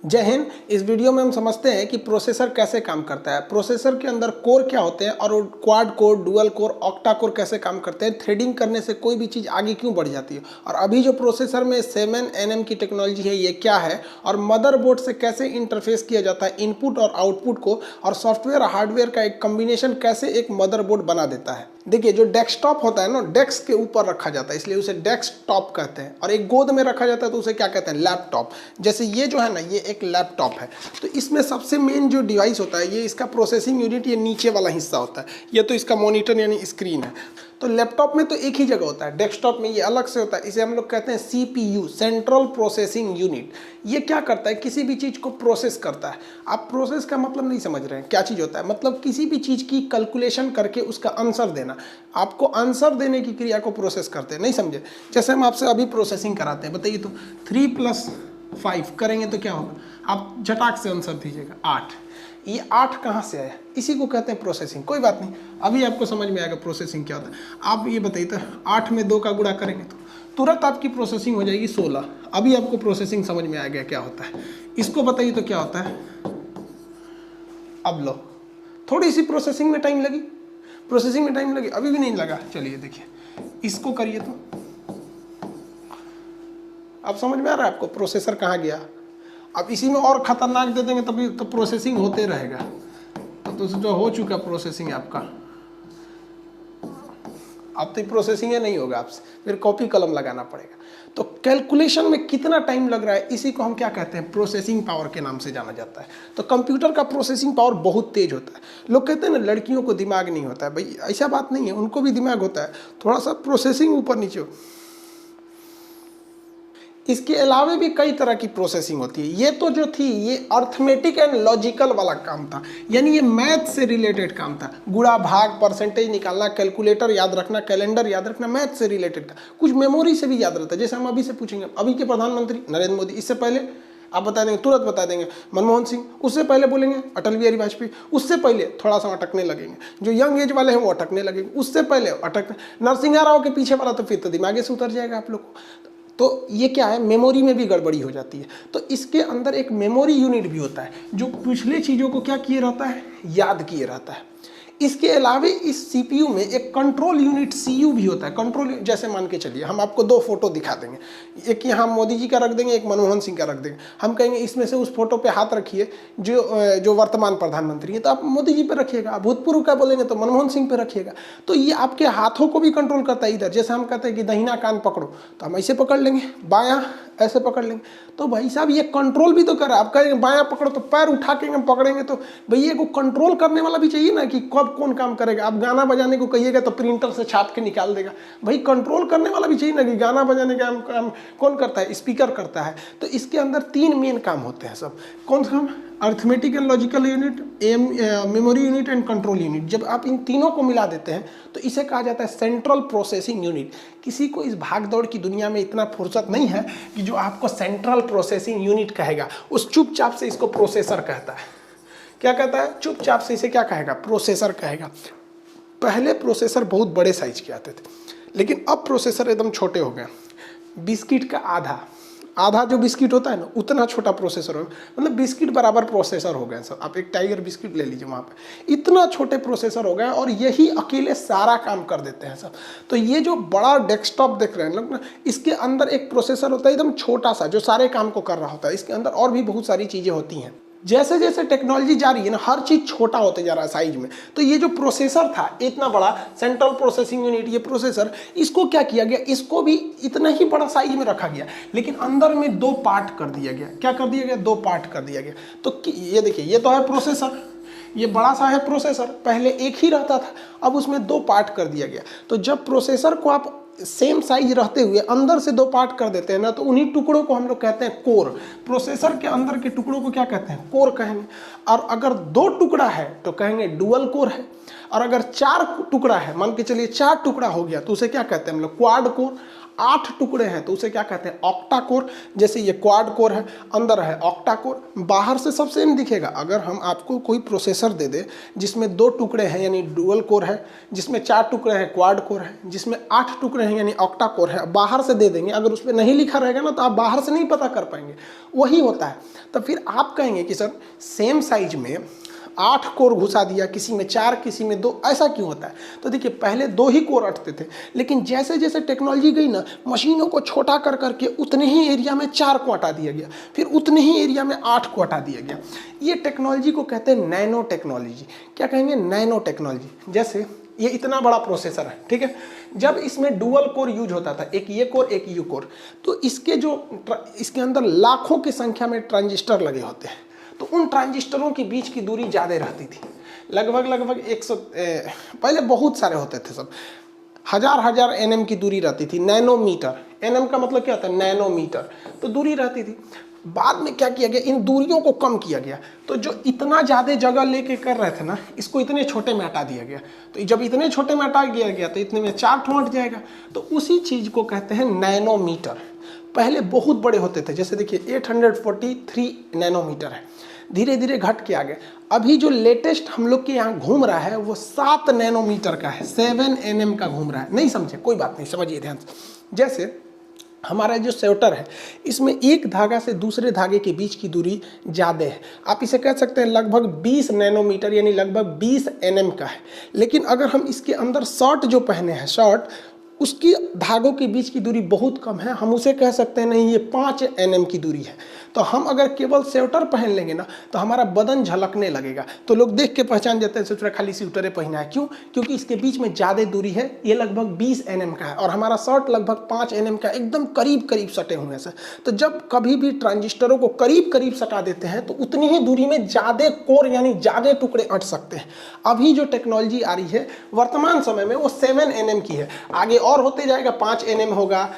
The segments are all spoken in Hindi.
जय हिंद। इस वीडियो में हम समझते हैं कि प्रोसेसर कैसे काम करता है, प्रोसेसर के अंदर कोर क्या होते हैं और quad core, dual core, octa core कैसे काम करते हैं, थ्रेडिंग करने से कोई भी चीज़ आगे क्यों बढ़ जाती है, और अभी जो प्रोसेसर में 7nm की टेक्नोलॉजी है ये क्या है, और मदरबोर्ड से कैसे इंटरफेस किया जाता है इनपुट और आउटपुट को, और सॉफ्टवेयर हार्डवेयर का एक कॉम्बिनेशन कैसे एक मदरबोर्ड बना देता है। देखिए, जो डेस्कटॉप होता है ना, डेस्क के ऊपर रखा जाता है इसलिए उसे डेस्कटॉप कहते हैं, और एक गोद में रखा जाता है तो उसे क्या कहते हैं, लैपटॉप। जैसे ये जो है ना, ये एक लैपटॉप है, तो इसमें सबसे मेन जो डिवाइस होता है ये इसका प्रोसेसिंग यूनिट, ये नीचे वाला हिस्सा होता है, ये तो इसका मॉनिटर यानी स्क्रीन है। तो लैपटॉप में तो एक ही जगह होता है, डेस्कटॉप में ये अलग से होता है, इसे हम लोग कहते हैं CPU, सेंट्रल प्रोसेसिंग यूनिट। ये क्या करता है, किसी भी चीज़ को प्रोसेस करता है। आप प्रोसेस का मतलब नहीं समझ रहे हैं, क्या चीज़ होता है, मतलब किसी भी चीज़ की कैलकुलेशन करके उसका आंसर देना। आपको आंसर देने की क्रिया को प्रोसेस करते हैं, नहीं समझे। जैसे हम आपसे अभी प्रोसेसिंग कराते हैं, बताइए तो 3 + 5 करेंगे तो क्या होगा, आप झटाक से आंसर दीजिएगा 8। ये 8 कहाँ से आया, इसी को कहते हैं प्रोसेसिंग। कोई बात नहीं, अभी आपको समझ में आएगा प्रोसेसिंग क्या होता है। आप ये बताइए तो 8 में 2 का गुणा करेंगे तो तुरंत आपकी प्रोसेसिंग हो जाएगी 16। अभी आपको प्रोसेसिंग समझ में आ गया क्या होता है। इसको बताइए तो क्या होता है। अब लो, थोड़ी सी प्रोसेसिंग में टाइम लगी, अभी भी नहीं लगा। चलिए देखिए, इसको करिए तो अब समझ में आ रहा है आपको प्रोसेसर कहाँ गया। अब इसी में और खतरनाक दे देंगे तभी तो प्रोसेसिंग होते रहेगा। तो जो हो चुका प्रोसेसिंग आपका, अब तो प्रोसेसिंग नहीं होगा, आपसे फिर कॉपी कलम लगाना पड़ेगा। तो कैलकुलेशन में कितना टाइम लग रहा है, इसी को हम क्या कहते हैं, प्रोसेसिंग पावर के नाम से जाना जाता है। तो कंप्यूटर का प्रोसेसिंग पावर बहुत तेज होता है। लोग कहते हैं ना लड़कियों को दिमाग नहीं होता है, भाई ऐसा बात नहीं है, उनको भी दिमाग होता है, थोड़ा सा प्रोसेसिंग ऊपर नीचे हो। इसके अलावा भी कई तरह की प्रोसेसिंग होती है। ये तो जो थी ये अर्थमेटिक एंड लॉजिकल वाला काम था, यानी ये मैथ से रिलेटेड काम था। गुणा भाग, परसेंटेज निकालना, कैलकुलेटर याद रखना, कैलेंडर याद रखना, मैथ से रिलेटेड था। कुछ मेमोरी से भी याद रहता है। जैसे हम अभी से पूछेंगे, अभी के प्रधानमंत्री नरेंद्र मोदी, इससे पहले आप बता देंगे, तुरंत बता देंगे मनमोहन सिंह, उससे पहले बोलेंगे अटल बिहारी वाजपेयी, उससे पहले थोड़ा सा अटकने लगेंगे। जो यंग एज वाले हैं वो अटकने लगेंगे, उससे पहले अटक नरसिंह राव के पीछे वाला तो फिर तो दिमागे से उतर जाएगा आप लोग को। तो ये क्या है, मेमोरी में भी गड़बड़ी हो जाती है। तो इसके अंदर एक मेमोरी यूनिट भी होता है जो पिछले चीज़ों को क्या किए रहता है, याद किए रहता है। इसके अलावा इस CPU में एक कंट्रोल यूनिट CU भी होता है। कंट्रोल, जैसे मान के चलिए हम आपको 2 फोटो दिखा देंगे, एक यहाँ मोदी जी का रख देंगे, एक मनमोहन सिंह का रख देंगे। हम कहेंगे इसमें से उस फोटो पे हाथ रखिए जो वर्तमान प्रधानमंत्री है, तो आप मोदी जी पे रखिएगा। भूतपूर्व का बोलेंगे तो मनमोहन सिंह पे रखिएगा। तो ये आपके हाथों को भी कंट्रोल करता है। इधर जैसे हम कहते हैं कि दाहिना कान पकड़ो, तो हम ऐसे पकड़ लेंगे, बायां ऐसे पकड़ लेंगे। तो भाई साहब ये कंट्रोल भी तो कर रहा है। आप कहेंगे बायां पकड़ो तो पैर उठा के हम पकड़ेंगे, तो भैया को कंट्रोल करने वाला भी चाहिए ना कि कब कौन काम करेगा। आप गाना बजाने को कहिएगा तो प्रिंटर से छाप के निकाल देगा। भाई कंट्रोल करने वाला भी चाहिए ना कि गाना बजाने का काम कौन करता है, स्पीकर करता है। तो इसके अंदर 3 मेन काम होते हैं सब। कौन सा? Arithmetic and logical unit, memory unit and control unit. जब आप इन तीनों को मिला देते हैं तो इसे कहा जाता है सेंट्रल प्रोसेसिंग यूनिट। किसी को इस भागदौड़ की दुनिया में इतना फुर्सत नहीं है कि जो आपको सेंट्रल प्रोसेसिंग यूनिट कहेगा, उस चुपचाप से इसको प्रोसेसर कहता है। क्या कहता है? चुपचाप से इसे क्या कहेगा, प्रोसेसर कहेगा। पहले प्रोसेसर बहुत बड़े साइज के आते थे, लेकिन अब प्रोसेसर एकदम छोटे हो गए। बिस्किट का आधा जो बिस्किट होता है ना, उतना छोटा प्रोसेसर हो, मतलब बिस्किट बराबर प्रोसेसर हो गए सब। आप एक टाइगर बिस्किट ले लीजिए, वहाँ पे इतना छोटे प्रोसेसर हो गए और यही अकेले सारा काम कर देते हैं सब। तो ये जो बड़ा डेस्कटॉप देख रहे हैं लोग ना, इसके अंदर एक प्रोसेसर होता है एकदम छोटा सा जो सारे काम को कर रहा होता है। इसके अंदर और भी बहुत सारी चीज़ें होती हैं। जैसे जैसे टेक्नोलॉजी जा रही है ना, हर चीज़ छोटा होते जा रहा है साइज में। तो ये जो प्रोसेसर था इतना बड़ा, सेंट्रल प्रोसेसिंग यूनिट, ये प्रोसेसर, इसको क्या किया गया, इसको भी इतना ही बड़ा साइज में रखा गया, लेकिन अंदर में 2 पार्ट कर दिया गया। क्या कर दिया गया? 2 पार्ट कर दिया गया। तो ये देखिए, ये तो है प्रोसेसर, ये बड़ा सा है प्रोसेसर। पहले एक ही रहता था, अब उसमें 2 पार्ट कर दिया गया। तो जब प्रोसेसर को आप सेम साइज रहते हुए अंदर से 2 पार्ट कर देते हैं ना, तो उन्हीं टुकड़ों को हम लोग कहते हैं कोर। प्रोसेसर के अंदर के टुकड़ों को क्या कहते हैं? कोर कहेंगे। और अगर 2 टुकड़ा है तो कहेंगे डुअल कोर है। और अगर 4 टुकड़ा है, मान के चलिए 4 टुकड़ा हो गया, तो उसे क्या कहते हैं हम लोग? Quad core. 8 टुकड़े हैं तो उसे क्या कहते हैं, ऑक्टा कोर। जैसे ये क्वाड कोर है, अंदर है ऑक्टा कोर, बाहर से सब सेम दिखेगा। अगर हम आपको कोई प्रोसेसर दे दे जिसमें 2 टुकड़े हैं यानी डुअल कोर है, जिसमें 4 टुकड़े हैं क्वाड कोर है, जिसमें 8 टुकड़े हैं यानी ऑक्टा कोर है, बाहर से दे देंगे, अगर उसमें नहीं लिखा रहेगा ना तो आप बाहर से नहीं पता कर पाएंगे, वही होता है। तो फिर आप कहेंगे कि सर सेम साइज में 8 कोर घुसा दिया, किसी में 4 किसी में 2, ऐसा क्यों होता है? तो देखिए पहले 2 ही कोर अटते थे, लेकिन जैसे जैसे टेक्नोलॉजी गई ना, मशीनों को छोटा कर करके उतने ही एरिया में 4 को हटा दिया गया, फिर उतने ही एरिया में 8 को हटा दिया गया। ये टेक्नोलॉजी को कहते हैं नैनो टेक्नोलॉजी। क्या कहेंगे? Nano technology. जैसे ये इतना बड़ा प्रोसेसर है, ठीक है, जब इसमें डुअल कोर यूज होता था, एक ये कोर एक यू कोर, तो इसके अंदर लाखों की संख्या में ट्रांजिस्टर लगे होते हैं, तो उन ट्रांजिस्टरों के बीच की दूरी ज़्यादा रहती थी, लगभग 100, पहले बहुत सारे होते थे, सब हजार एनएम की दूरी रहती थी, नैनोमीटर। एनएम का मतलब क्या होता है? नैनोमीटर। तो दूरी रहती थी। बाद में क्या किया गया, इन दूरियों को कम किया गया, तो जो इतना ज़्यादा जगह लेके कर रहे थे ना, इसको इतने छोटे में हटा दिया गया। तो जब इतने छोटे में हटा दिया गया तो इतने में 4 ठो हट जाएगा, तो उसी चीज़ को कहते हैं नैनोमीटर। पहले बहुत बड़े होते थे, जैसे देखिए 843 नैनोमीटर है, धीरे धीरे घट के आ गए। अभी जो लेटेस्ट हम लोग के यहाँ घूम रहा है वो 7 नैनोमीटर का है, 7 nm का घूम रहा है। नहीं समझे? कोई बात नहीं, समझिए ध्यान से। जैसे हमारा जो स्वेटर है, इसमें एक धागा से दूसरे धागे के बीच की दूरी ज़्यादा है, आप इसे कह सकते हैं लगभग 20 नैनोमीटर यानी लगभग 20 nm का है। लेकिन अगर हम इसके अंदर शर्ट जो पहने हैं, शर्ट, उसकी धागों के बीच की दूरी बहुत कम है, हम उसे कह सकते हैं नहीं ये 5 nm की दूरी है। तो हम अगर केवल स्वेटर पहन लेंगे ना तो हमारा बदन झलकने लगेगा, तो लोग देख के पहचान जाते हैं स्वेटर खाली स्वेटरे पहना है। क्यों? क्योंकि इसके बीच में ज़्यादा दूरी है, ये लगभग 20 nm का है और हमारा शर्ट लगभग 5 nm का, एकदम करीब करीब सटे हुए हैं सर। तो जब कभी भी ट्रांजिस्टरों को करीब करीब सटा देते हैं तो उतनी ही दूरी में ज़्यादा कोर यानी ज़्यादा टुकड़े अट सकते हैं। अभी जो टेक्नोलॉजी आ रही है वर्तमान समय में वो 7 nm की है, आगे और होते जाएगा, 5 nm होगा,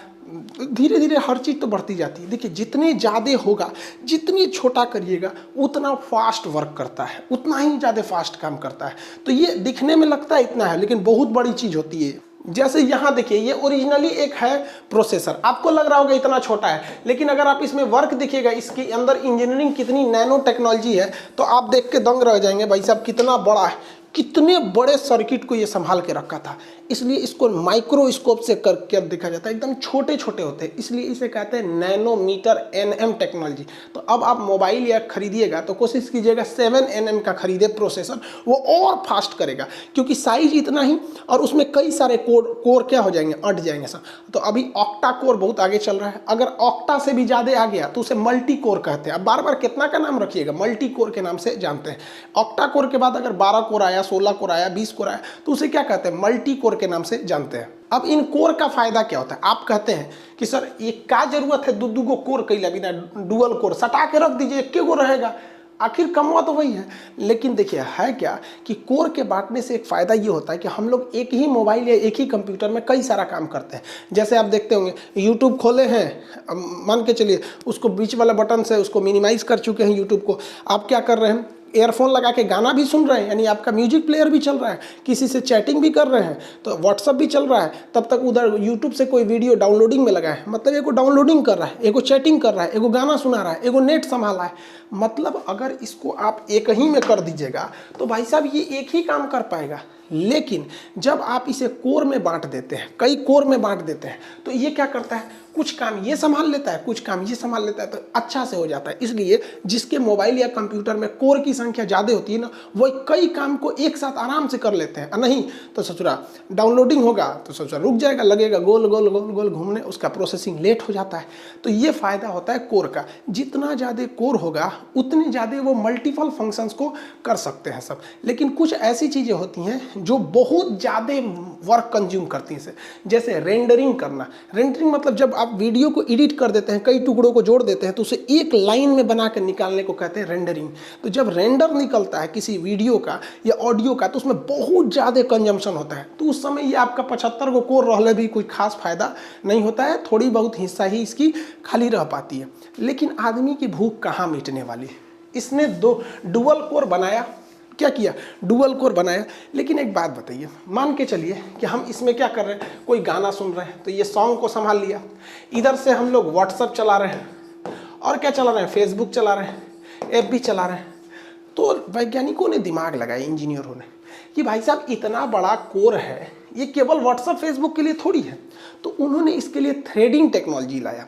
धीरे धीरे हर चीज़ तो बढ़ती जाती है। देखिए जितने ज़्यादा होगा, जितनी छोटा करिएगा उतना फास्ट वर्क करता है, उतना ही ज़्यादा फास्ट काम करता है। तो ये दिखने में लगता है इतना है, लेकिन बहुत बड़ी चीज़ होती है। जैसे यहाँ देखिए ये ओरिजिनली एक है प्रोसेसर, आपको लग रहा होगा इतना छोटा है, लेकिन अगर आप इसमें वर्क देखिएगा, इसके अंदर इंजीनियरिंग कितनी नैनो टेक्नोलॉजी है, तो आप देख के दंग रह जाएंगे भाई साहब कितना बड़ा है, कितने बड़े सर्किट को ये संभाल के रखा था। इसलिए इसको माइक्रोस्कोप से करके देखा जाता है, एकदम छोटे छोटे होते हैं, इसलिए इसे कहते हैं नैनोमीटर एनएम टेक्नोलॉजी। तो अब आप मोबाइल या खरीदिएगा तो कोशिश कीजिएगा 7 nm का खरीदे प्रोसेसर, वो और फास्ट करेगा, क्योंकि साइज इतना ही और उसमें कई सारे कोर क्या हो जाएंगे, अट जाएंगे सर। तो अभी ऑक्टा कोर बहुत आगे चल रहा है, अगर ऑक्टा से भी ज़्यादा आ गया तो उसे मल्टी कोर कहते हैं। अब बार बार कितना का नाम रखिएगा, मल्टी कोर के नाम से जानते हैं। ऑक्टा कोर के बाद अगर 12 कोर आया, 16 कोर आया, 20 कोर आया, तो उसे क्या कहते हैं, मल्टी कोर के नाम से जानते हैं। अब इन कोर का फायदा क्या होता है? आप कहते हैं कि सर ये क्या जरूरत है दो गो कोर कैला बिना, डुअल कोर सटा के रख दीजिए, एक गो रहेगा, आखिर कमवा तो वही है। लेकिन देखिए है क्या कि कोर के बांटने से एक फ़ायदा ये होता है कि हम लोग एक ही मोबाइल या एक ही कंप्यूटर में कई सारा काम करते हैं। जैसे आप देखते होंगे यूट्यूब खोले हैं, मान के चलिए उसको बीच वाला बटन से उसको मिनिमाइज कर चुके हैं यूट्यूब को, आप क्या कर रहे हैं, ईयरफोन लगा के गाना भी सुन रहे हैं, यानी आपका म्यूजिक प्लेयर भी चल रहा है, किसी से चैटिंग भी कर रहे हैं, तो व्हाट्सअप भी चल रहा है, तब तक उधर यूट्यूब से कोई वीडियो डाउनलोडिंग में लगा है, मतलब एगो डाउनलोडिंग कर रहा है, एगो चैटिंग कर रहा है, एगो गाना सुना रहा है, एगो नेट संभाला है। मतलब अगर इसको आप एक ही में कर दीजिएगा तो भाई साहब ये एक ही काम कर पाएगा। लेकिन जब आप इसे कोर में बांट देते हैं, कई कोर में बांट देते हैं, तो ये क्या करता है, कुछ काम ये संभाल लेता है, कुछ काम ये संभाल लेता है, तो अच्छा से हो जाता है। इसलिए जिसके मोबाइल या कंप्यूटर में कोर की संख्या ज़्यादा होती है ना, वो कई काम को एक साथ आराम से कर लेते हैं। नहीं तो ससुरा डाउनलोडिंग होगा तो ससुरा रुक जाएगा, लगेगा गोल गोल गोल गोल घूमने, उसका प्रोसेसिंग लेट हो जाता है। तो ये फ़ायदा होता है कोर का, जितना ज़्यादा कोर होगा उतनी ज़्यादा वो मल्टीपल फंक्शंस को कर सकते हैं सब। लेकिन कुछ ऐसी चीज़ें होती हैं जो बहुत ज़्यादा वर्क कंज्यूम करती हैं, जैसे रेंडरिंग करना। रेंडरिंग मतलब जब आप वीडियो को एडिट कर देते हैं, कई टुकड़ों को जोड़ देते हैं, तो उसे एक लाइन में बना कर निकालने को कहते हैं रेंडरिंग। तो जब रेंडर निकलता है किसी वीडियो का या ऑडियो का तो उसमें बहुत ज़्यादा कंजम्पशन होता है, तो उस समय ये आपका 75 को कोर रहले भी कोई खास फायदा नहीं होता है, थोड़ी बहुत हिस्सा ही इसकी खाली रह पाती है। लेकिन आदमी की भूख कहाँ मिटने वाली है, इसने 2 डुअल कोर बनाया, क्या किया, डुअल कोर बनाया। लेकिन एक बात बताइए, मान के चलिए कि हम इसमें क्या कर रहे हैं, कोई गाना सुन रहे हैं तो ये सॉन्ग को संभाल लिया, इधर से हम लोग व्हाट्सअप चला रहे हैं और क्या चला रहे हैं, फेसबुक चला रहे हैं, एफबी चला रहे हैं। तो वैज्ञानिकों ने दिमाग लगाया, इंजीनियरों ने, कि भाई साहब इतना बड़ा कोर है, ये केवल व्हाट्सअप फेसबुक के लिए थोड़ी है। तो उन्होंने इसके लिए थ्रेडिंग टेक्नोलॉजी लाया।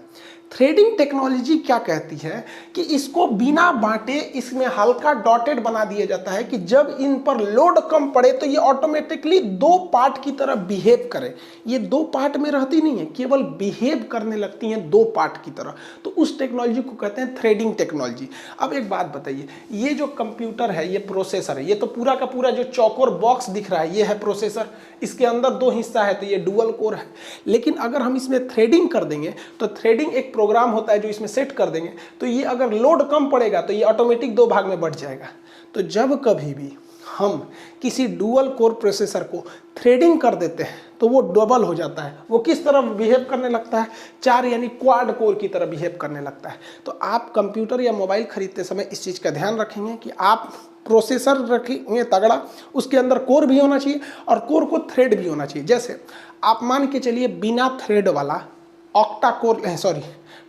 थ्रेडिंग टेक्नोलॉजी क्या कहती है कि इसको बिना बांटे इसमें हल्का डॉटेड बना दिया जाता है कि जब इन पर लोड कम पड़े तो ये ऑटोमेटिकली दो पार्ट की तरह बिहेव करे। ये दो पार्ट में रहती नहीं है, केवल बिहेव करने लगती हैं दो पार्ट की तरह। तो उस टेक्नोलॉजी को कहते हैं थ्रेडिंग टेक्नोलॉजी। अब एक बात बताइए, ये जो कंप्यूटर है, ये प्रोसेसर है, ये तो पूरा का पूरा जो चौकोर बॉक्स दिख रहा है ये है प्रोसेसर, इसके अंदर दो हिस्सा है तो ये डुअल कोर है। लेकिन अगर हम इसमें थ्रेडिंग कर देंगे तो थ्रेडिंग एक प्रोग्राम होता है जो इसमें सेट कर देंगे, तो ये अगर लोड कम पड़ेगा तो ये ऑटोमेटिक दो भाग में बढ़ जाएगा। तो जब कभी भी हम किसी डुअल कोर प्रोसेसर को थ्रेडिंग कर देते हैं तो वो डबल हो जाता है। वो किस तरह बिहेव करने लगता है, चार यानी क्वाड कोर की तरह बिहेव करने लगता है। तो आप कंप्यूटर या मोबाइल खरीदते समय इस चीज़ का ध्यान रखेंगे कि आप प्रोसेसर रखेंगे तगड़ा, उसके अंदर कोर भी होना चाहिए और कोर को थ्रेड भी होना चाहिए। जैसे आप मान के चलिए बिना थ्रेड वाला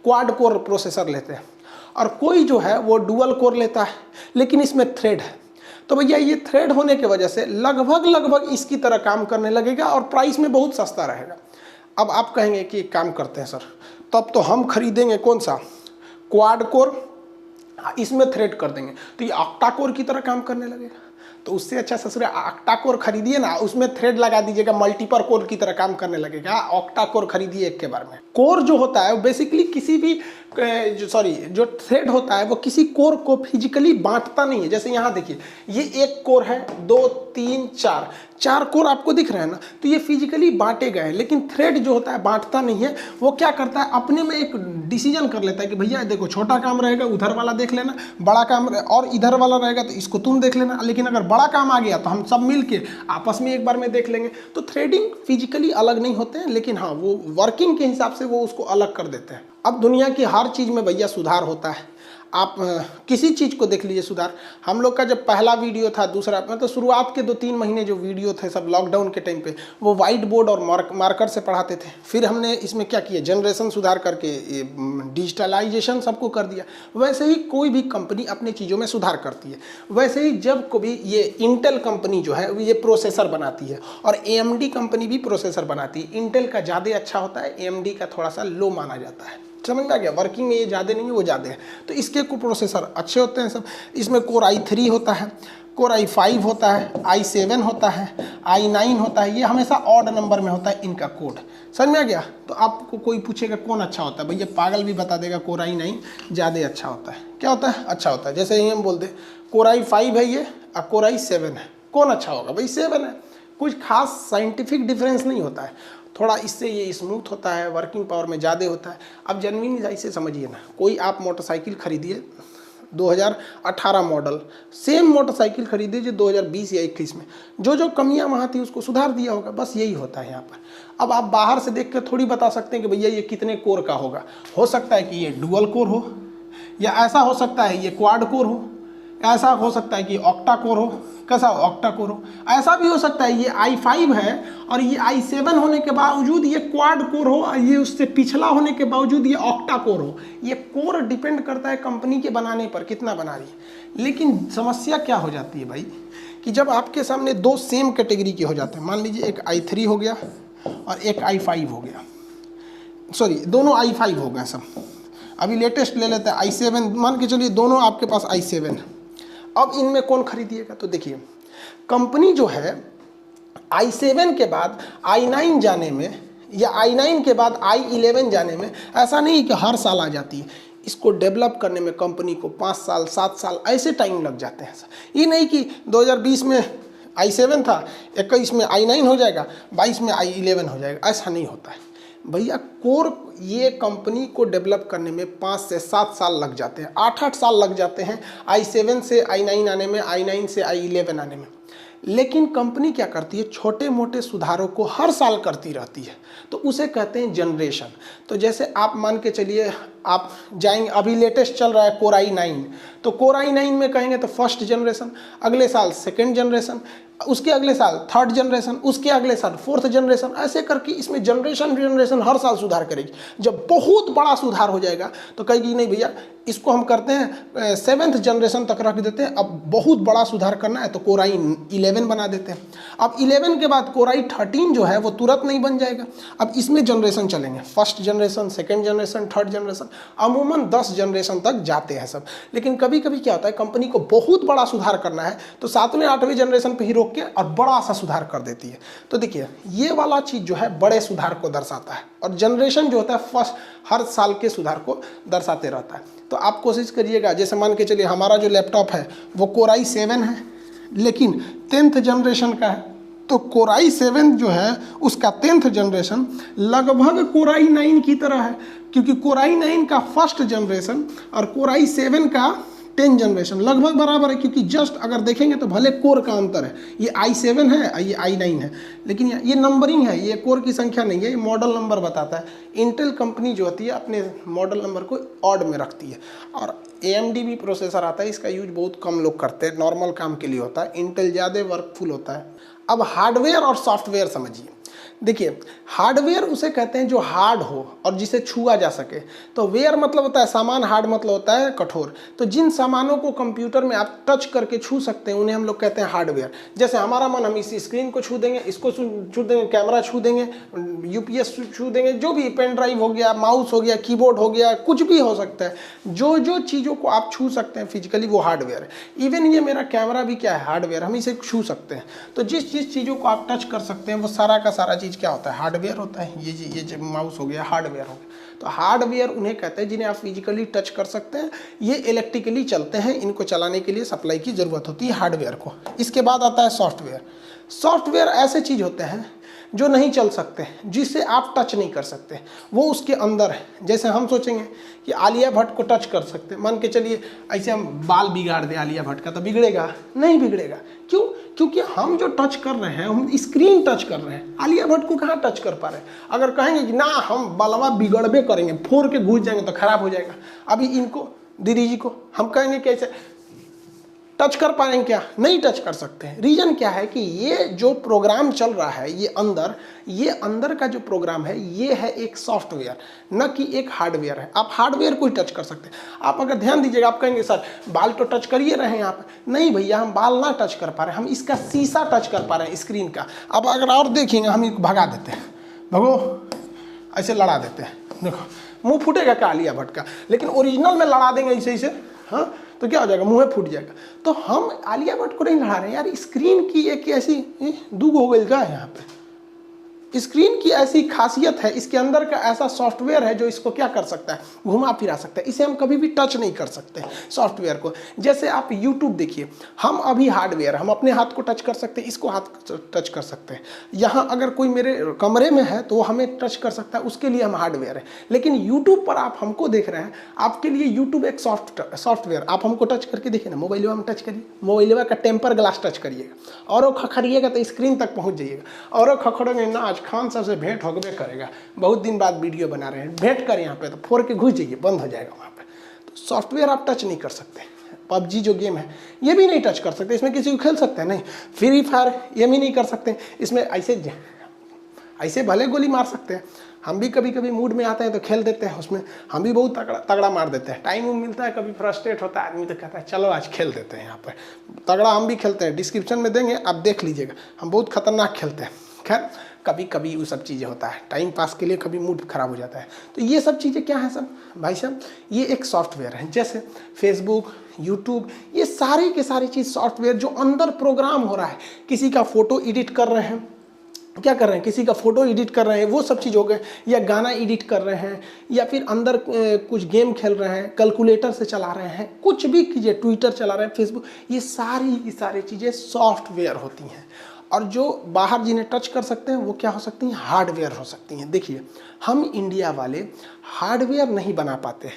क्वाड कोर प्रोसेसर लेते हैं और कोई जो है वो डुअल कोर लेता है लेकिन इसमें थ्रेड है, तो भैया ये थ्रेड होने की वजह से लगभग इसकी तरह काम करने लगेगा और प्राइस में बहुत सस्ता रहेगा। अब आप कहेंगे कि काम करते हैं सर, तब तो हम खरीदेंगे कौन सा, क्वाड कोर, इसमें थ्रेड कर देंगे तो ये ऑक्टा कोर की तरह काम करने लगेगा। तो उससे अच्छा ससुर ऑक्टा कोर खरीदिए ना, उसमें थ्रेड लगा दीजिएगा, मल्टीपल कोर की तरह काम करने लगेगा। ऑक्टा कोर खरीदिए एक के बार में। कोर जो होता है वो बेसिकली किसी भी जो थ्रेड होता है वो किसी कोर को फिजिकली बांटता नहीं है। जैसे यहाँ देखिए, ये एक कोर है, 2 3 4 कोर आपको दिख रहे हैं ना, तो ये फिजिकली बांटे गए हैं। लेकिन थ्रेड जो होता है बांटता नहीं है, वो क्या करता है अपने में एक डिसीजन कर लेता है कि भैया देखो छोटा काम रहेगा उधर वाला देख लेना, बड़ा काम और इधर वाला रहेगा तो इसको तुम देख लेना, लेकिन अगर बड़ा काम आ गया तो हम सब मिल के आपस में एक बार में देख लेंगे। तो थ्रेडिंग फिजिकली अलग नहीं होते हैं, लेकिन हाँ वो वर्किंग के हिसाब से वो उसको अलग कर देते हैं। अब दुनिया की हर चीज़ में भैया सुधार होता है। आप किसी चीज़ को देख लीजिए सुधार। हम लोग का जब पहला वीडियो था, दूसरा मतलब शुरुआत के 2-3 महीने जो वीडियो थे सब लॉकडाउन के टाइम पे, वो वाइट बोर्ड और मार्कर से पढ़ाते थे। फिर हमने इसमें क्या किया, जनरेशन सुधार करके डिजिटलाइजेशन सबको कर दिया। वैसे ही कोई भी कंपनी अपनी चीज़ों में सुधार करती है। वैसे ही जब कभी ये इंटेल कंपनी जो है ये प्रोसेसर बनाती है और AMD कंपनी भी प्रोसेसर बनाती है। इंटेल का ज़्यादा अच्छा होता है, AMD का थोड़ा सा लो माना जाता है। समझ में आ गया, वर्किंग में ये ज़्यादा नहीं है, वो ज़्यादा है। तो इसके को प्रोसेसर अच्छे होते हैं सब। इसमें कोर i3 होता है, कोर i5 होता है, i7 होता है, i9 होता है। ये हमेशा ऑड नंबर में होता है इनका कोड। समझ में आ गया। तो आपको कोई पूछेगा कौन अच्छा होता है, भैया पागल भी बता देगा कोर i9 ज़्यादा अच्छा होता है। क्या होता है, अच्छा होता है। जैसे ही हम बोलते कोर i5 है ये और कोर i7 है, कौन अच्छा होगा, भाई 7 है। कुछ खास साइंटिफिक डिफरेंस नहीं होता है, थोड़ा इससे ये स्मूथ होता है, वर्किंग पावर में ज़्यादा होता है। अब जेन्युइन ऐसे समझिए ना, कोई आप मोटरसाइकिल खरीदिए 2018 मॉडल, सेम मोटरसाइकिल खरीदिए जो 2020 या 21 में जो कमियां वहाँ थी उसको सुधार दिया होगा। बस यही होता है यहाँ पर। अब आप बाहर से देख कर थोड़ी बता सकते हैं कि भैया ये कितने कोर का होगा। हो सकता है कि ये डुअल कोर हो, या ऐसा हो सकता है ये क्वाड कोर हो, ऐसा हो सकता है कि ऑक्टा कोर हो। कैसा हो, ऑक्टा कोर हो। ऐसा भी हो सकता है ये i5 है और ये i7 होने के बावजूद ये क्वाड कोर हो, और ये उससे पिछला होने के बावजूद ये ऑक्टा कोर हो। ये कोर डिपेंड करता है कंपनी के बनाने पर कितना बना रही है। लेकिन समस्या क्या हो जाती है भाई, कि जब आपके सामने दो सेम कैटेगरी के हो जाते हैं, मान लीजिए एक i3 हो गया और एक i5 हो गया, सॉरी दोनों i5 हो गए सब। अभी लेटेस्ट ले लेते हैं i7, मान के चलिए दोनों आपके पास i7 है। अब इनमें कौन खरीदिएगा, तो देखिए कंपनी जो है i7 के बाद i9 जाने में या i9 के बाद i11 जाने में ऐसा नहीं कि हर साल आ जाती है। इसको डेवलप करने में कंपनी को 5 साल 7 साल ऐसे टाइम लग जाते हैं। ये नहीं कि 2020 में i7 था, 21 में i9 हो जाएगा, 22 में i11 हो जाएगा, ऐसा नहीं होता है भैया। कोर ये कंपनी को डेवलप करने में 5 से 7 साल लग जाते हैं, 8-8 साल लग जाते हैं i7 से i9 आने में, i9 से i11 आने में। लेकिन कंपनी क्या करती है, छोटे मोटे सुधारों को हर साल करती रहती है, तो उसे कहते हैं जनरेशन। तो जैसे आप मान के चलिए, आप जाएंगे, अभी लेटेस्ट चल रहा है कोर i9, तो कोर i9 में कहेंगे तो फर्स्ट जनरेशन, अगले साल सेकेंड जनरेशन, उसके अगले साल थर्ड जनरेशन, उसके अगले साल फोर्थ जनरेशन, ऐसे करके इसमें जनरेशन हर साल सुधार करेगी। जब बहुत बड़ा सुधार हो जाएगा तो कहेगी नहीं भैया इसको हम करते हैं 7th जनरेशन तक रख देते हैं, अब बहुत बड़ा सुधार करना है तो कोर i11 बना देते हैं। अब 11 के बाद कोर i13 जो है वो तुरंत नहीं बन जाएगा, अब इसमें जनरेशन चलेंगे, first generation, second generation, third generation, अमूमन 10 जनरेशन तक जाते हैं सब। लेकिन कभी कभी क्या होता है, कंपनी को बहुत बड़ा सुधार करना है तो 7वें 8वें जनरेशन पर ही रोक के और बड़ा सा सुधार कर देती है। तो देखिए ये वाला चीज़ जो है बड़े सुधार को दर्शाता है, और जनरेशन जो होता है फर्स्ट हर साल के सुधार को दर्शाते रहता है। तो आप कोशिश करिएगा, जैसे मान के चलिए हमारा जो लैपटॉप है वो कोर i7 है, लेकिन 10th जनरेशन का है, तो कोर i7 जो है उसका 10th जनरेशन लगभग कोर i9 की तरह है, क्योंकि कोर i9 का फर्स्ट जनरेशन और कोर i7 का 10 जनरेशन लगभग बराबर है, क्योंकि जस्ट अगर देखेंगे तो भले कोर का अंतर है, ये i7 है ये i9 है, लेकिन ये नंबरिंग है, ये कोर की संख्या नहीं है, ये मॉडल नंबर बताता है। इंटेल कंपनी जो होती है अपने मॉडल नंबर को ऑड में रखती है, और AMD भी प्रोसेसर आता है, इसका यूज बहुत कम लोग करते हैं, नॉर्मल काम के लिए होता है, इंटेल ज़्यादा वर्कफुल होता है। अब हार्डवेयर और सॉफ्टवेयर समझिए। देखिए हार्डवेयर उसे कहते हैं जो हार्ड हो और जिसे छुआ जा सके, तो वेयर मतलब होता है सामान, हार्ड मतलब होता है कठोर। तो जिन सामानों को कंप्यूटर में आप टच करके छू सकते हैं उन्हें हम लोग कहते हैं हार्डवेयर। जैसे हमारा मन, हम इस स्क्रीन को छू देंगे, इसको छू देंगे, कैमरा छू देंगे, UPS छू देंगे, जो भी पेन ड्राइव हो गया, माउस हो गया, कीबोर्ड हो गया, कुछ भी हो सकता है, जो जो चीज़ों को आप छू सकते हैं फिजिकली वो हार्डवेयर है। इवन ये मेरा कैमरा भी क्या है, हार्डवेयर, हम इसे छू सकते हैं। तो जिस जिस चीज़ों को आप टच कर सकते हैं वो सारा का सारा चीज़ क्या होता है, हार्डवेयर होता है। ये माउस हो गया, हार्डवेयर हो गया। तो हार्डवेयर उन्हें कहते हैं जिन्हें आप फिजिकली टच कर सकते हैं, ये इलेक्ट्रिकली चलते हैं, इनको चलाने के लिए सप्लाई की ज़रूरत होती है हार्डवेयर को। इसके बाद आता है सॉफ्टवेयर। सॉफ्टवेयर ऐसे चीज़ होते हैं जो नहीं चल सकते, जिसे आप टच नहीं कर सकते, वो उसके अंदर है। जैसे हम सोचेंगे कि आलिया भट्ट को टच कर सकते, मान के चलिए ऐसे हम बाल बिगाड़ दें आलिया भट्ट का, तो बिगड़ेगा नहीं? बिगड़ेगा। क्यों? क्योंकि हम जो टच कर रहे हैं हम स्क्रीन टच कर रहे हैं, आलिया भट्ट को कहाँ टच कर पा रहे हैं। अगर कहेंगे कि ना हम बालवा बिगड़बे करेंगे, फोड़ के घुस जाएंगे तो खराब हो जाएगा। अभी इनको दीदी जी को हम कहेंगे कैसे टच कर पाएंगे, क्या नहीं टच कर सकते हैं। रीजन क्या है कि ये जो प्रोग्राम चल रहा है, ये अंदर का जो प्रोग्राम है ये है एक सॉफ्टवेयर, न कि एक हार्डवेयर है। आप हार्डवेयर को ही टच कर सकते हैं। आप अगर ध्यान दीजिएगा, आप कहेंगे सर बाल तो टच करिए रहे हैं आप, नहीं भैया हम बाल ना टच कर पा रहे हैं, हम इसका शीशा टच कर पा रहे हैं, स्क्रीन का। अब अगर और देखेंगे, हम इनको भगा देते हैं, भगो, ऐसे लड़ा देते हैं, देखो मुंह फूटेगा क्या आलिया भट्ट का, लेकिन ओरिजिनल में लड़ा देंगे ऐसे, हाँ, तो क्या हो जाएगा, मुंह फूट जाएगा। तो हम आलिया भट्ट को नहीं लड़ा रहे हैं यार, स्क्रीन की एक ऐसी दूगो हो गई क्या है यहाँ पे, स्क्रीन की ऐसी खासियत है, इसके अंदर का ऐसा सॉफ्टवेयर है जो इसको क्या कर सकता है, घुमा फिरा सकता है। इसे हम कभी भी टच नहीं कर सकते सॉफ्टवेयर को। जैसे आप YouTube देखिए, हम अभी हार्डवेयर, हम अपने हाथ को टच कर सकते हैं, इसको हाथ टच कर सकते हैं। यहाँ अगर कोई मेरे कमरे में है तो वो हमें टच कर सकता है, उसके लिए हम हार्डवेयर है। लेकिन यूट्यूब पर आप हमको देख रहे हैं, आपके लिए यूट्यूब एक सॉफ्टवेयर। आप हमको टच करके देखिए ना, मोबाइलवा में टच करिए, मोबाइलवा का टेम्पर ग्लास टच करिएगा, और वो खखड़िएगा तो स्क्रीन तक पहुँच जाइएगा, और वो खखड़ोगे ना, खान साहब से भेंट होगबे करेगा, बहुत दिन बाद वीडियो बना रहे हैं, भेंट कर यहाँ पे, तो फोड़ के घुस जाइए, बंद हो जाएगा वहाँ पे। तो सॉफ्टवेयर आप टच नहीं कर सकते। PUBG जो गेम है ये भी नहीं टच कर सकते, इसमें किसी को खेल सकते हैं नहीं। फ्री फायर ये भी नहीं कर सकते, इसमें ऐसे भले गोली मार सकते हैं। हम भी कभी कभी मूड में आते हैं तो खेल देते हैं, उसमें हम भी बहुत तगड़ा मार देते हैं। टाइम मिलता है, कभी फ्रस्ट्रेट होता है आदमी तो कहता है चलो आज खेल देते हैं, यहाँ पर तगड़ा हम भी खेलते हैं। डिस्क्रिप्शन में देंगे, आप देख लीजिएगा, हम बहुत खतरनाक खेलते हैं। खैर कभी कभी वो सब चीज़ें होता है, टाइम पास के लिए कभी मूड खराब हो जाता है। तो ये सब चीज़ें क्या है सब भाई साहब, ये एक सॉफ्टवेयर है। जैसे फेसबुक, यूट्यूब, ये सारी के सारी चीज़ सॉफ्टवेयर जो अंदर प्रोग्राम हो रहा है। किसी का फोटो एडिट कर रहे हैं, क्या कर रहे हैं, किसी का फोटो एडिट कर रहे हैं, वो सब चीज़ हो गए, या गाना एडिट कर रहे हैं, या फिर अंदर कुछ गेम खेल रहे हैं, कैलकुलेटर से चला रहे हैं, कुछ भी कीजिए, ट्विटर चला रहे हैं, फेसबुक, ये सारी की सारी चीज़ें सॉफ्टवेयर होती हैं। और जो बाहर जिन्हें टच कर सकते हैं वो क्या हो सकती हैं, हार्डवेयर हो सकती हैं। देखिए हम इंडिया वाले हार्डवेयर नहीं बना पाते हैं,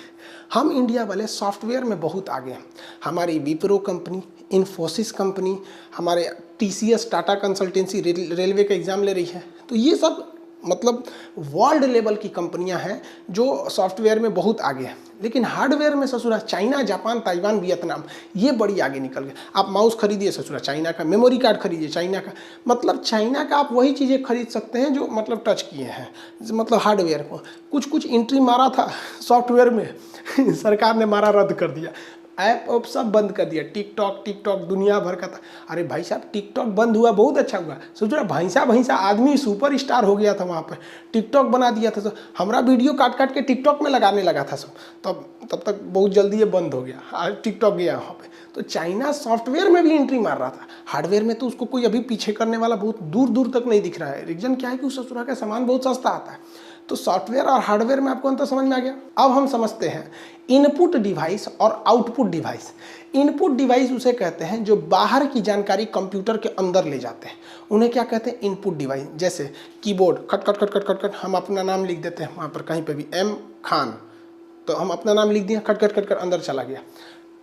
हम इंडिया वाले सॉफ्टवेयर में बहुत आगे हैं। हमारी विप्रो कंपनी, इन्फोसिस कंपनी, हमारे TCS टाटा कंसल्टेंसी रेलवे का एग्ज़ाम ले रही है। तो ये सब मतलब वर्ल्ड लेवल की कंपनियां हैं जो सॉफ्टवेयर में बहुत आगे हैं। लेकिन हार्डवेयर में ससुरा चाइना, जापान, ताइवान, वियतनाम ये बड़ी आगे निकल गए। आप माउस खरीदिए ससुरा चाइना का, मेमोरी कार्ड खरीदिए चाइना का। मतलब चाइना का आप वही चीज़ें खरीद सकते हैं जो मतलब टच किए हैं, मतलब हार्डवेयर को। कुछ एंट्री मारा था सॉफ्टवेयर में सरकार ने मारा रद्द कर दिया, ऐप सब बंद कर दिया। टिकटॉक दुनिया भर का था। अरे भाई साहब टिकटॉक बंद हुआ, बहुत अच्छा हुआ। सोच रहा भैंसा आदमी सुपर स्टार हो गया था वहाँ पर, टिकटॉक बना दिया था। तो हमारा वीडियो काट के टिकटॉक में लगाने लगा था सब। तब तक बहुत जल्दी ये बंद हो गया। आज टिकटॉक गया वहाँ पे। तो चाइना सॉफ्टवेयर में भी एंट्री मार रहा था, हार्डवेयर में तो उसको कोई अभी पीछे करने वाला बहुत दूर तक नहीं दिख रहा है। रीजन क्या है कि उस ससुरा का सामान बहुत सस्ता आता है। तो सॉफ्टवेयर और हार्डवेयर में आपको अंतर समझ में आ गया। अब हम समझते हैं इनपुट डिवाइस और आउटपुट डिवाइस। इनपुट डिवाइस उसे कहते हैं जो बाहर की जानकारी कंप्यूटर के अंदर ले जाते हैं, उन्हें क्या कहते हैं, इनपुट डिवाइस। जैसे कीबोर्ड, खट हम अपना नाम लिख देते हैं वहाँ पर कहीं पे भी, M खान, तो हम अपना नाम लिख दिया, खट अंदर चला गया।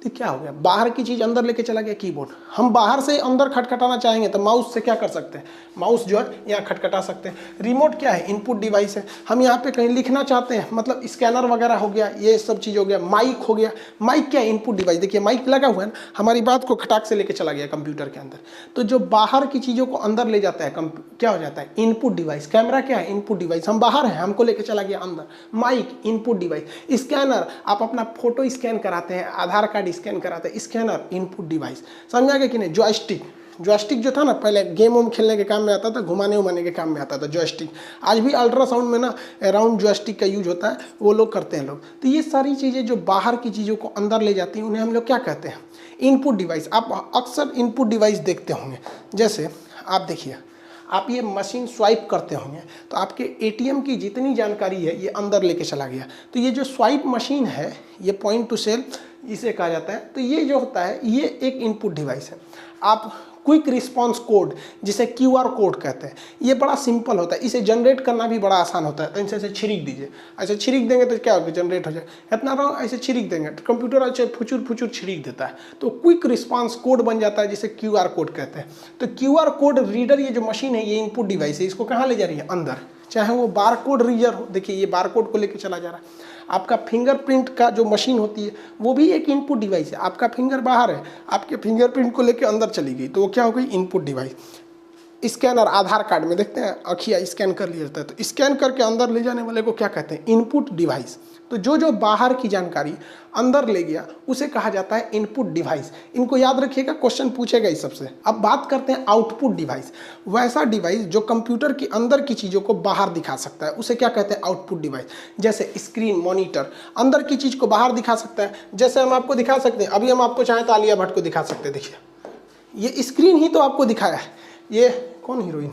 तो क्या हो गया, बाहर की चीज़ अंदर लेके चला गया कीबोर्ड। हम बाहर से अंदर खटखटाना चाहेंगे तो माउस से क्या कर सकते हैं, माउस जो है यहाँ खटखटा सकते हैं। रिमोट क्या है, इनपुट डिवाइस है। हम यहाँ पे कहीं लिखना चाहते हैं, मतलब स्कैनर वगैरह हो गया, ये सब चीज़ हो गया। माइक हो गया, माइक क्या है, इनपुट डिवाइस। देखिए माइक लगा हुआ है ना, हमारी बात को खटाक से लेके चला गया कंप्यूटर के अंदर। तो जो बाहर की चीज़ों को अंदर ले जाता है क्या हो जाता है, इनपुट डिवाइस। कैमरा क्या है, इनपुट डिवाइस। हम बाहर हैं, हमको लेके चला गया अंदर। Mic input device. स्कैनर, आप अपना फोटो स्कैन कराते हैं, आधार कार्ड स्कैन कराते हैं, स्कैनर इनपुट डिवाइस। समझ आ गया कि नहीं। जॉयस्टिक जो था ना, पहले गेम वोम खेलने के काम में आता था, घुमाने उमाने के काम में आता था जॉयस्टिक। आज भी अल्ट्रासाउंड में ना अराउंड जॉयस्टिक का यूज होता है, वो लोग करते हैं लोग। तो ये सारी चीज़ें जो बाहर की चीज़ों को अंदर ले जाती हैं उन्हें हम लोग क्या कहते हैं, इनपुट डिवाइस। आप अक्सर इनपुट डिवाइस देखते होंगे। जैसे आप देखिए, आप ये मशीन स्वाइप करते होंगे तो आपके ATM की जितनी जानकारी है ये अंदर लेके चला गया। तो ये जो स्वाइप मशीन है, ये पॉइंट टू सेल इसे कहा जाता है। तो ये जो होता है ये एक इनपुट डिवाइस है। आप क्विक रिस्पॉन्स कोड जिसे QR कोड कहते हैं, ये बड़ा सिंपल होता है, इसे जनरेट करना भी बड़ा आसान होता है। तो इनसे ऐसे छिड़क दीजिए, ऐसे छिड़क देंगे तो क्या होगा, जनरेट हो जाए। इतना रहो ऐसे छिड़क देंगे तो कंप्यूटर अच्छे फुचुर छिड़क देता है, तो क्विक रिस्पॉन्स कोड बन जाता है जिसे QR कोड कहते हैं। तो QR कोड रीडर, ये जो मशीन है ये इनपुट डिवाइस है, इसको कहाँ ले जा रही है, अंदर। चाहे वो बार कोड रीडर हो, देखिए ये बार कोड को लेकर चला जा रहा है। आपका फिंगरप्रिंट का जो मशीन होती है वो भी एक इनपुट डिवाइस है। आपका फिंगर बाहर है, आपके फिंगरप्रिंट को लेके अंदर चली गई तो वो क्या हो गई, इनपुट डिवाइस। स्कैनर, आधार कार्ड में देखते हैं अखिया स्कैन कर लिया जाता है, तो स्कैन करके अंदर ले जाने वाले को क्या कहते हैं, इनपुट डिवाइस। तो जो बाहर की जानकारी अंदर ले गया उसे कहा जाता है इनपुट डिवाइस। इनको याद रखिएगा, क्वेश्चन पूछेगा इस सबसे। अब बात करते हैं आउटपुट डिवाइस। वैसा डिवाइस जो कंप्यूटर के अंदर की चीज़ों को बाहर दिखा सकता है उसे क्या कहते हैं, आउटपुट डिवाइस। जैसे स्क्रीन, मॉनिटर अंदर की चीज़ को बाहर दिखा सकता है। जैसे हम आपको दिखा सकते हैं, अभी हम आपको चाहें तो आलिया भट्ट को दिखा सकते हैं। देखिए ये स्क्रीन ही तो आपको दिखाया है। ये कौन हीरोइन,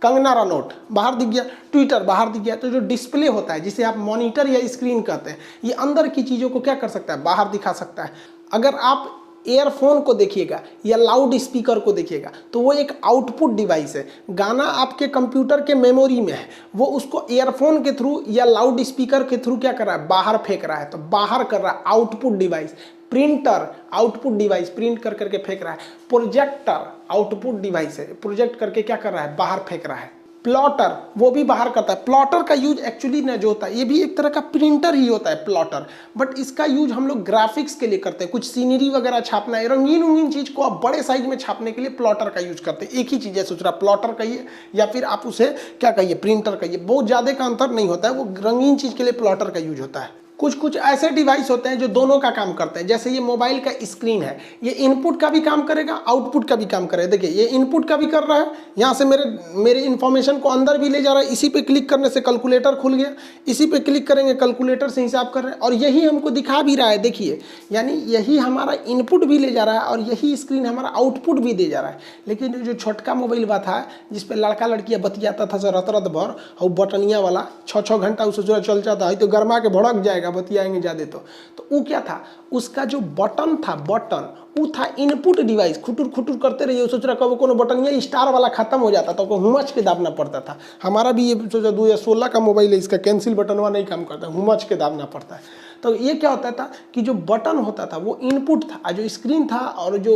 कंगना रनौत बाहर दिख गया, ट्विटर बाहर दिख गया। तो जो डिस्प्ले होता है जिसे आप मॉनिटर या स्क्रीन कहते हैं, ये अंदर की चीज़ों को क्या कर सकता है, बाहर दिखा सकता है। अगर आप एयरफोन को देखिएगा या लाउड स्पीकर को देखिएगा तो वो एक आउटपुट डिवाइस है। गाना आपके कंप्यूटर के मेमोरी में है, वो उसको एयरफोन के थ्रू या लाउड स्पीकर के थ्रू क्या कर रहा है, बाहर फेंक रहा है। तो बाहर कर रहा है, output device. Printer output device, print कर करके फेंक रहा है। प्रोजेक्टर आउटपुट डिवाइस है, प्रोजेक्ट करके क्या कर रहा है, बाहर फेंक रहा है। प्लॉटर वो भी बाहर करता है। प्लॉटर का यूज एक्चुअली ना जो होता है, ये भी एक तरह का प्रिंटर ही होता है प्लॉटर, बट इसका यूज हम लोग ग्राफिक्स के लिए करते हैं। कुछ सीनरी वगैरह छापना है, रंगीन चीज को आप बड़े साइज में छापने के लिए प्लॉटर का यूज करते हैं। एक ही चीज है, सोच रहा प्लॉटर कहिए या फिर आप उसे क्या कहिए, प्रिंटर कहिए, बहुत ज्यादा का अंतर नहीं होता है। वो रंगीन चीज के लिए प्लॉटर का यूज होता है। कुछ ऐसे डिवाइस होते हैं जो दोनों का काम करते हैं। जैसे ये मोबाइल का स्क्रीन है, ये इनपुट का भी काम करेगा, आउटपुट का भी काम करेगा। देखिए ये इनपुट का भी कर रहा है, यहाँ से मेरे इन्फॉर्मेशन को अंदर भी ले जा रहा है। इसी पे क्लिक करने से कैलकुलेटर खुल गया, इसी पे क्लिक करेंगे कैलकुलेटर से हिसाब कर रहे हैं, और यही हमको दिखा भी रहा है। देखिए यानी यही हमारा इनपुट भी ले जा रहा है और यही स्क्रीन हमारा आउटपुट भी दे जा रहा है। लेकिन जो छोटका मोबाइल बा था जिसपे लड़का लड़कियाँ बतियाता था रत भर, और बटनिया वाला 6-6 घंटा उसे जो चल जाता है तो गर्मा के भड़क जाएगा बतियाएंगे ज़्यादा। तो वो क्या था, उसका जो बटन था, बटन वो था इनपुट डिवाइस। खुटुर करते रहिए, सोच रहा कब कोनो बटन ये स्टार वाला खत्म हो जाता तो हुमच के दाबना पड़ता था। हमारा भी ये सोचा 2016 का मोबाइल है, इसका कैंसिल बटन वाला नहीं काम करता, हुमच के दाबना पड़ता है। तो ये क्या होता था कि जो बटन होता था वो इनपुट था, जो स्क्रीन था और जो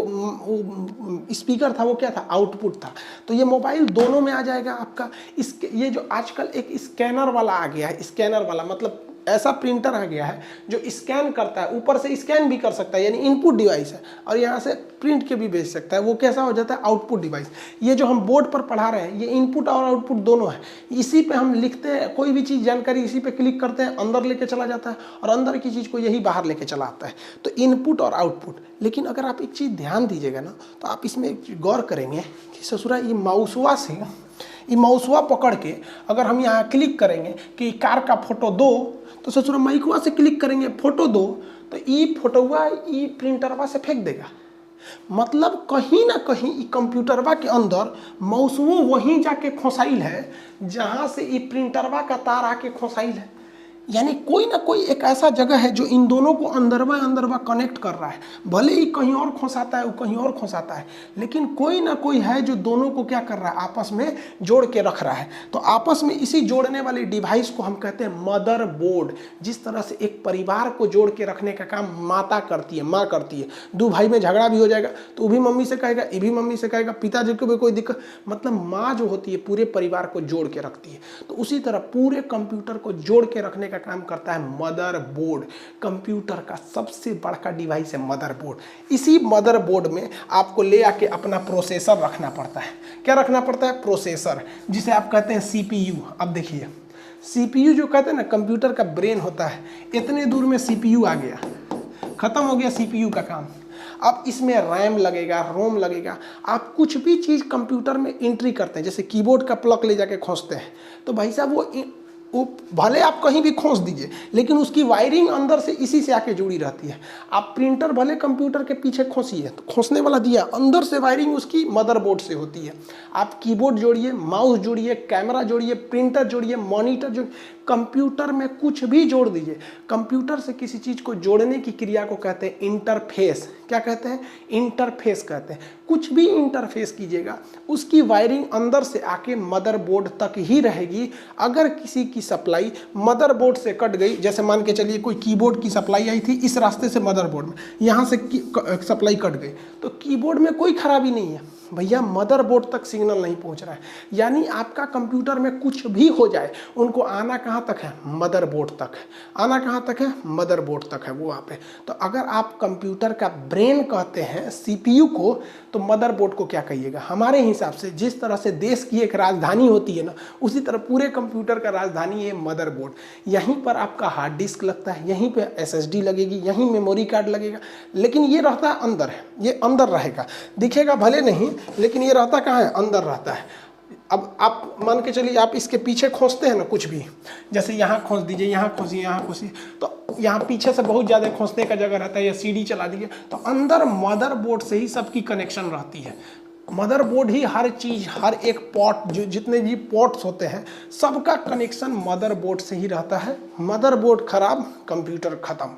स्पीकर था वो क्या था, आउटपुट था। तो ये मोबाइल दोनों में आ जाएगा आपका। ये जो आजकल एक स्कैनर वाला आ गया है, स्कैनर वाला मतलब ऐसा प्रिंटर आ गया है जो स्कैन करता है, ऊपर से स्कैन भी कर सकता है, यानी इनपुट डिवाइस है, और यहाँ से प्रिंट के भी भेज सकता है। वो कैसा हो जाता है, आउटपुट डिवाइस। ये जो हम बोर्ड पर पढ़ा रहे हैं ये इनपुट और आउटपुट दोनों है। इसी पे हम लिखते हैं, कोई भी चीज़ जानकारी इसी पे क्लिक करते हैं, अंदर लेके चला जाता है, और अंदर की चीज़ को यही बाहर लेके चला आता है। तो इनपुट और आउटपुट। लेकिन अगर आप एक चीज़ ध्यान दीजिएगा ना, तो आप इसमें एक गौर करेंगे कि ससुरा ये माउसवा से, ये माउसवा पकड़ के अगर हम यहाँ क्लिक करेंगे कि कार का फोटो दो, तो ससुरा माइकवा से क्लिक करेंगे फोटो दो, तो ये फोटोवा ये प्रिंटरवा से फेंक देगा। मतलब कहीं ना कहीं ये कंप्यूटरवा के अंदर माउसवो वहीं जाके खोसाइल है जहाँ से ये प्रिंटरवा का तार आके खोसाइल है। यानी कोई ना कोई एक ऐसा जगह है जो इन दोनों को अंदरवा कनेक्ट कर रहा है। भले ही कहीं और खोसाता है, वो कहीं और खोसाता है, लेकिन कोई ना कोई है जो दोनों को क्या कर रहा है, आपस में जोड़ के रख रहा है। तो आपस में इसी जोड़ने वाली डिवाइस को हम कहते हैं मदर बोर्ड। जिस तरह से एक परिवार को जोड़ के रखने का काम माता करती है, माँ करती है। दो भाई में झगड़ा भी हो जाएगा तो वो भी मम्मी से कहेगा, ये भी मम्मी से कहेगा, पिताजी को भी कोई दिक्कत, मतलब माँ जो होती है पूरे परिवार को जोड़ के रखती है। तो उसी तरह पूरे कंप्यूटर को जोड़ के रखने काम करता है मदरबोर्ड। कंप्यूटर का सबसे बड़ा डिवाइस है मदरबोर्ड। इसी मदरबोर्ड में आपको ले आके अपना प्रोसेसर रखना पड़ता है। क्या रखना पड़ता है, प्रोसेसर, जिसे आप कहते हैं सीपीयू। अब देखिए सीपीयू जो कहते हैं ना, कंप्यूटर का ब्रेन होता है, इतने दूर में सीपीयू आ गया, खत्म हो गया सीपीयू का काम। अब इसमें रैम लगेगा, रोम लगेगा। आप कुछ भी चीज़ कंप्यूटर में एंट्री करते हैं, जैसे कीबोर्ड का प्लग ले जाके खोसते हैं, तो भाई साहब वो भले आप कहीं भी खोस दीजिए, लेकिन उसकी वायरिंग अंदर से इसी से आके जुड़ी रहती है। आप प्रिंटर भले कंप्यूटर के पीछे खोसिए, तो खोसने वाला दिया, अंदर से वायरिंग उसकी मदरबोर्ड से होती है। आप कीबोर्ड जोड़िए, माउस जोड़िए, कैमरा जोड़िए, प्रिंटर जोड़िए, मॉनिटर जोड़िए, कंप्यूटर में कुछ भी जोड़ दीजिए। कंप्यूटर से किसी चीज़ को जोड़ने की क्रिया को कहते हैं इंटरफेस। क्या कहते हैं, इंटरफेस कहते हैं। कुछ भी इंटरफेस कीजिएगा, उसकी वायरिंग अंदर से आके मदरबोर्ड तक ही रहेगी। अगर किसी की सप्लाई मदरबोर्ड से कट गई, जैसे मान के चलिए कोई कीबोर्ड की सप्लाई आई थी इस रास्ते से मदरबोर्ड में, यहाँ से सप्लाई कट गई, तो कीबोर्ड में कोई खराबी नहीं है भैया, मदरबोर्ड तक सिग्नल नहीं पहुंच रहा है। यानी आपका कंप्यूटर में कुछ भी हो जाए, उनको आना कहाँ तक है, मदरबोर्ड तक। आना कहाँ तक है, मदरबोर्ड तक है वो वहाँ पे। तो अगर आप कंप्यूटर का ब्रेन कहते हैं सीपीयू को, तो मदरबोर्ड को क्या कहिएगा। हमारे हिसाब से जिस तरह से देश की एक राजधानी होती है ना, उसी तरह पूरे कंप्यूटर का राजधानी है मदरबोर्ड। यहीं पर आपका हार्ड डिस्क लगता है, यहीं पे एसएसडी लगेगी, यहीं मेमोरी कार्ड लगेगा। लेकिन ये रहता है अंदर, है ये अंदर रहेगा, दिखेगा भले नहीं, लेकिन ये रहता कहाँ है, अंदर रहता है। अब आप मान के चलिए आप इसके पीछे खोसते हैं ना कुछ भी, जैसे यहाँ खोस दीजिए, यहाँ खोसिए, यहाँ खोसिए, तो यहाँ पीछे से बहुत ज़्यादा खोसने का जगह रहता है, या सीडी चला दीजिए, तो अंदर मदरबोर्ड से ही सबकी कनेक्शन रहती है। मदरबोर्ड ही हर चीज़, हर एक पोर्ट, जो जितने भी पोर्ट्स होते हैं सबका कनेक्शन मदरबोर्ड से ही रहता है। मदरबोर्ड खराब, कंप्यूटर खत्म।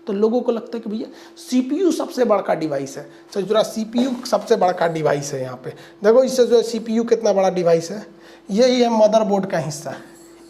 तो लोगों को लगता है कि भैया सीपीयू सबसे बड़ा डिवाइस है। तो जरा सीपीयू सबसे बड़ा डिवाइस है। यहाँ पे देखो, इससे जो है सीपीयू कितना बड़ा डिवाइस है, यही है मदरबोर्ड का हिस्सा।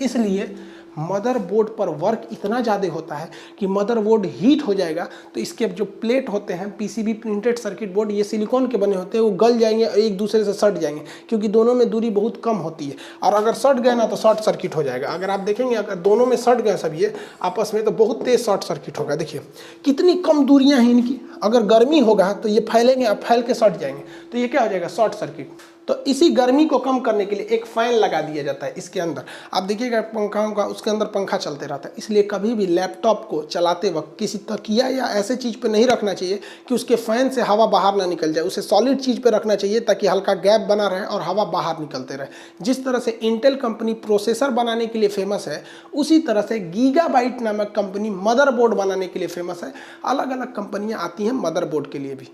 इसलिए मदरबोर्ड पर वर्क इतना ज़्यादा होता है कि मदरबोर्ड हीट हो जाएगा तो इसके जो प्लेट होते हैं, पीसीबी प्रिंटेड सर्किट बोर्ड, ये सिलिकॉन के बने होते हैं, वो गल जाएंगे और एक दूसरे से सट जाएंगे, क्योंकि दोनों में दूरी बहुत कम होती है। और अगर सट गए ना तो शॉर्ट सर्किट हो जाएगा। अगर आप देखेंगे, अगर दोनों में सट गए सब ये आपस में, तो बहुत तेज शॉर्ट सर्किट होगा। देखिए कितनी कम दूरियाँ हैं इनकी। अगर गर्मी होगा तो ये फैलेंगे, अब फैल के सट जाएंगे, तो ये क्या हो जाएगा, शॉर्ट सर्किट। तो इसी गर्मी को कम करने के लिए एक फ़ैन लगा दिया जाता है इसके अंदर। आप देखिएगा पंखा का, उसके अंदर पंखा चलते रहता है। इसलिए कभी भी लैपटॉप को चलाते वक्त किसी तकिया या ऐसे चीज़ पे नहीं रखना चाहिए कि उसके फ़ैन से हवा बाहर ना निकल जाए। उसे सॉलिड चीज़ पे रखना चाहिए ताकि हल्का गैप बना रहे और हवा बाहर निकलते रहे। जिस तरह से इंटेल कंपनी प्रोसेसर बनाने के लिए फेमस है, उसी तरह से गीगाबाइट नामक कंपनी मदरबोर्ड बनाने के लिए फेमस है। अलग अलग कंपनियाँ आती हैं मदरबोर्ड के लिए भी।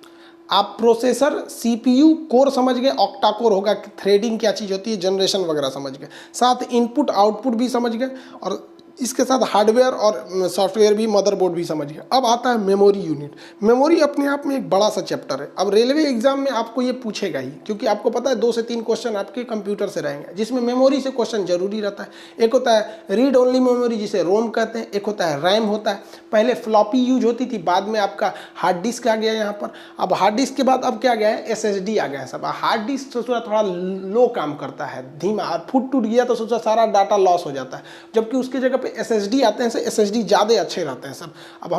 आप प्रोसेसर, सीपीयू, कोर समझ गए, ऑक्टा कोर होगा, थ्रेडिंग क्या चीज़ होती है, जनरेशन वगैरह समझ गए, साथ इनपुट आउटपुट भी समझ गए, और इसके साथ हार्डवेयर और सॉफ्टवेयर भी, मदरबोर्ड भी समझ गए। अब आता है मेमोरी यूनिट। मेमोरी अपने आप में एक बड़ा सा चैप्टर है। अब रेलवे एग्जाम में आपको ये पूछेगा ही, क्योंकि आपको पता है 2 से 3 क्वेश्चन आपके कंप्यूटर से रहेंगे जिसमें मेमोरी से क्वेश्चन जरूरी रहता है। एक होता है रीड ओनली मेमोरी जिसे रोम कहते हैं, एक होता है रैम होता है। पहले फ्लॉपी यूज होती थी, बाद में आपका हार्ड डिस्क आ गया यहाँ पर। अब हार्ड डिस्क के बाद अब क्या गया है, SSD आ गया है सब। हार्ड डिस्क सोचा थोड़ा लो काम करता है, धीमा, और फुट टूट गया तो सोचा सारा डाटा लॉस हो जाता है, जबकि उसकी जगह पे SSD आते हैं। SSD ज़्यादा अच्छे रहते हैं सब। अब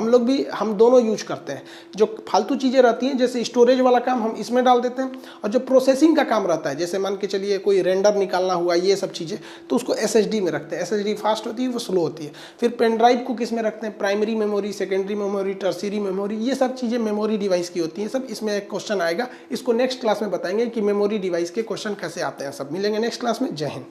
हम दोनों यूज करते हैं। जो फालतू चीज़ें रहती हैं जैसे स्टोरेज वाला काम हम इसमें डाल देते हैं, और जो प्रोसेसिंग का काम रहता है जैसे मान के चलिए कोई रेंडर निकालना हुआ, ये सब चीज़ें, तो उसको SSD में रखते हैं। SSD फास्ट होती है, वो स्लो होती है। फिर पेन ड्राइव को किस में रखते हैं, primary memory, secondary memory, tertiary memory, ये सब चीज़ें मेमोरी डिवाइस की होती हैं सब। इसमें एक क्वेश्चन आएगा, इसको नेक्स्ट क्लास में बताएंगे कि मेमोरी डिवाइस के क्वेश्चन कैसे आते हैं सब। मिलेंगे नेक्स्ट क्लास में। जय हिंद।